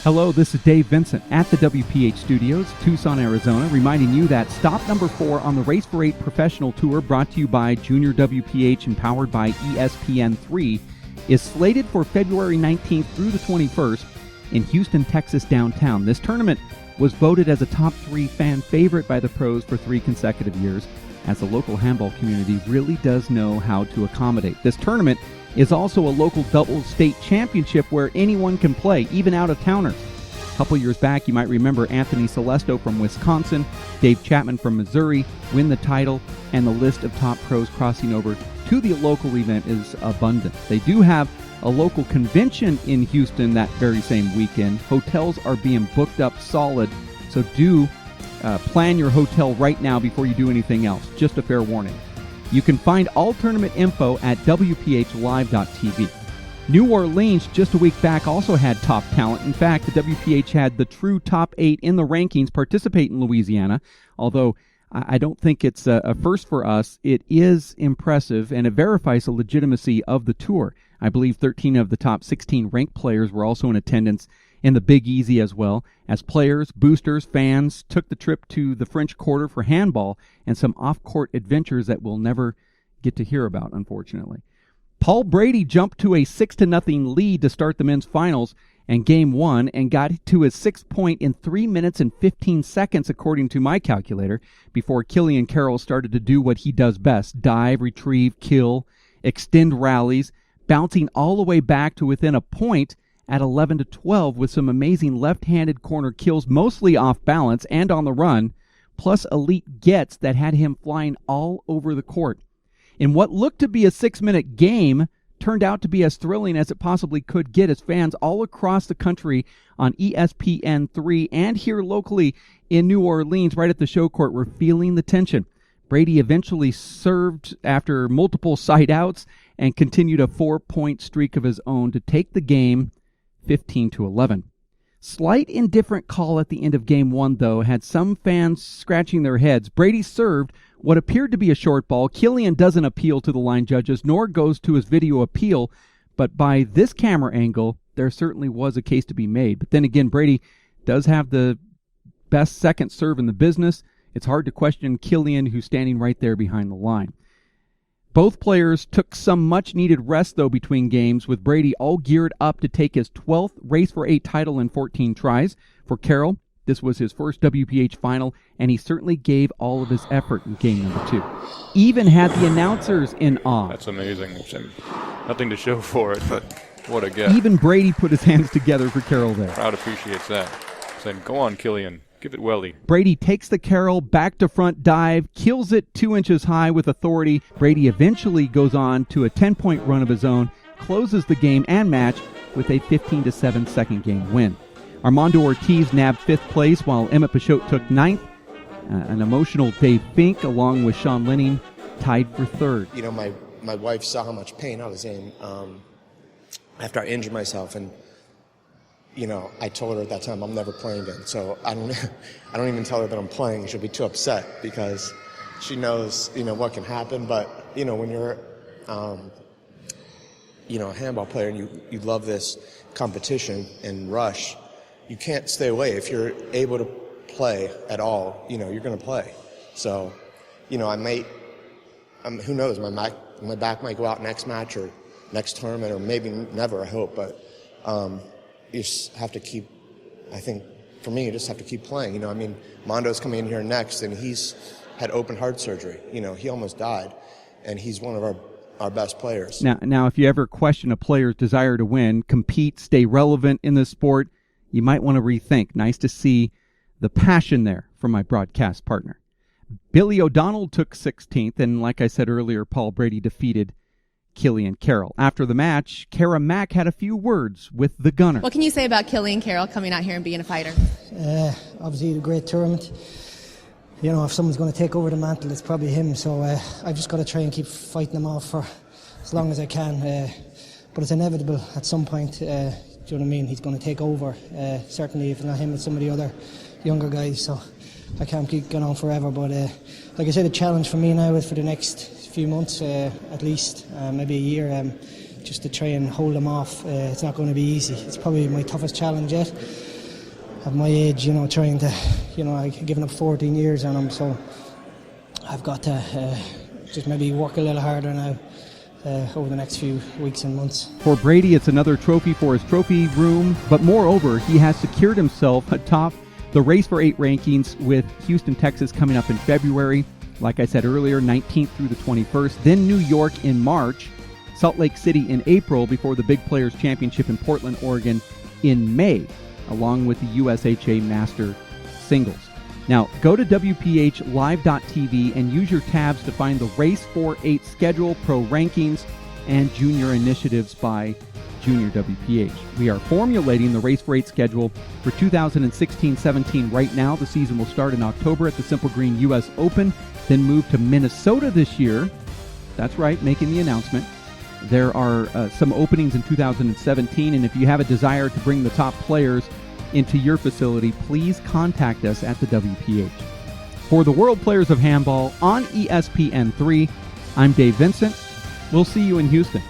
Hello, this is Dave Vincent at the WPH Studios, Tucson, Arizona, reminding you that stop number 4 on the Race for 8 Professional Tour, brought to you by Junior WPH and powered by ESPN3, is slated for February 19th through the 21st in Houston, Texas downtown. This tournament was voted as a top 3 fan favorite by the pros for 3 consecutive years, as the local handball community really does know how to accommodate. This tournament is also a local doubles state championship where anyone can play, even out-of-towners. A couple years back, you might remember Anthony Celesto from Wisconsin, Dave Chapman from Missouri win the title, and the list of top pros crossing over to the local event is abundant. They do have a local convention in Houston that very same weekend. Hotels are being booked up solid, so do plan your hotel right now before you do anything else. Just a fair warning. You can find all tournament info at WPHLive.tv. New Orleans, just a week back, also had top talent. In fact, the WPH had the true top 8 in the rankings participate in Louisiana. Although I don't think it's a first for us, it is impressive, and it verifies the legitimacy of the tour. I believe 13 of the top 16 ranked players were also in attendance in the Big Easy as well, as players, boosters, fans took the trip to the French Quarter for handball and some off-court adventures that we'll never get to hear about, unfortunately. Paul Brady jumped to a 6-0 lead to start the men's finals and Game 1 and got to his 6th point in 3 minutes and 15 seconds, according to my calculator, before Killian Carroll started to do what he does best: dive, retrieve, kill, extend rallies, bouncing all the way back to within a point at 11-12 with some amazing left-handed corner kills, mostly off balance and on the run, plus elite gets that had him flying all over the court. In what looked to be a 6-minute game, turned out to be as thrilling as it possibly could get, as fans all across the country on ESPN3 and here locally in New Orleans right at the show court were feeling the tension. Brady eventually served after multiple side outs and continued a 4-point streak of his own to take the game 15-11. Slight indifferent call at the end of Game 1, though, had some fans scratching their heads. Brady served what appeared to be a short ball. Killian doesn't appeal to the line judges, nor goes to his video appeal, but by this camera angle, there certainly was a case to be made. But then again, Brady does have the best second serve in the business. It's hard to question Killian, who's standing right there behind the line. Both players took some much-needed rest, though, between games, with Brady all geared up to take his 12th Race for 8 title in 14 tries. For Carroll, this was his first WPH final, and he certainly gave all of his effort in game number 2. Even had the announcers in awe. That's amazing. Nothing to show for it, but what a get. Even Brady put his hands together for Carroll there. Crowd appreciates that. Saying, go on, Killian. Give it welly. Brady takes the Carroll back to front dive, kills it 2 inches high with authority. Brady eventually goes on to a 10-point run of his own, closes the game and match with a 15-7 second game win. Armando Ortiz nabbed 5th place, while Emmett Peixote took 9th. An emotional Dave Fink, along with Sean Lenning, tied for 3rd. You know, my wife saw how much pain I was in after I injured myself, and you know, I told her at that time I'm never playing again. So I don't even tell her that I'm playing. She'll be too upset because she knows, you know, what can happen. But you know, when you're, you know, a handball player and you love this competition and rush, you can't stay away. If you're able to play at all, you know, you're going to play. So, you know, who knows? My back might go out next match or next tournament, or maybe never. I hope, but. You just have to keep, I think, for me, you just have to keep playing. You know, I mean, Mondo's coming in here next, and he's had open heart surgery. You know, he almost died, and he's one of our best players. Now, if you ever question a player's desire to win, compete, stay relevant in the sport, you might want to rethink. Nice to see the passion there from my broadcast partner. Billy O'Donnell took 16th, and like I said earlier, Paul Brady defeated Killian Carroll. After the match, Kara Mack had a few words with the gunner. What can you say about Killian Carroll coming out here and being a fighter? Obviously a great tournament. You know, if someone's going to take over the mantle, it's probably him. So I've just got to try and keep fighting him off for as long as I can. But it's inevitable at some point. Do you know what I mean? He's going to take over. Certainly, if not him, it's some of the other younger guys. So I can't keep going on forever. But like I said, the challenge for me now is for the next few months, at least, maybe a year, just to try and hold them off. It's not going to be easy. It's probably my toughest challenge yet. at my age, trying to, I've given up 14 years on them, so I've got to just maybe work a little harder now over the next few weeks and months. For Brady, it's another trophy for his trophy room, but moreover, he has secured himself atop the Race for 8 rankings with Houston, Texas coming up in February. Like I said earlier, 19th through the 21st. Then New York in March, Salt Lake City in April before the Big Players Championship in Portland, Oregon in May, along with the USHA Master Singles. Now, go to WPH Live.tv and use your tabs to find the Race for 8 schedule, pro rankings, and junior initiatives by Junior WPH. We are formulating the Race for 8 schedule for 2016-17 right now. The season will start in October at the Simple Green U.S. Open, then move to Minnesota this year. That's right, making the announcement. There are some openings in 2017, and if you have a desire to bring the top players into your facility, please contact us at the WPH. For the World Players of Handball on ESPN3, I'm Dave Vincent. We'll see you in Houston.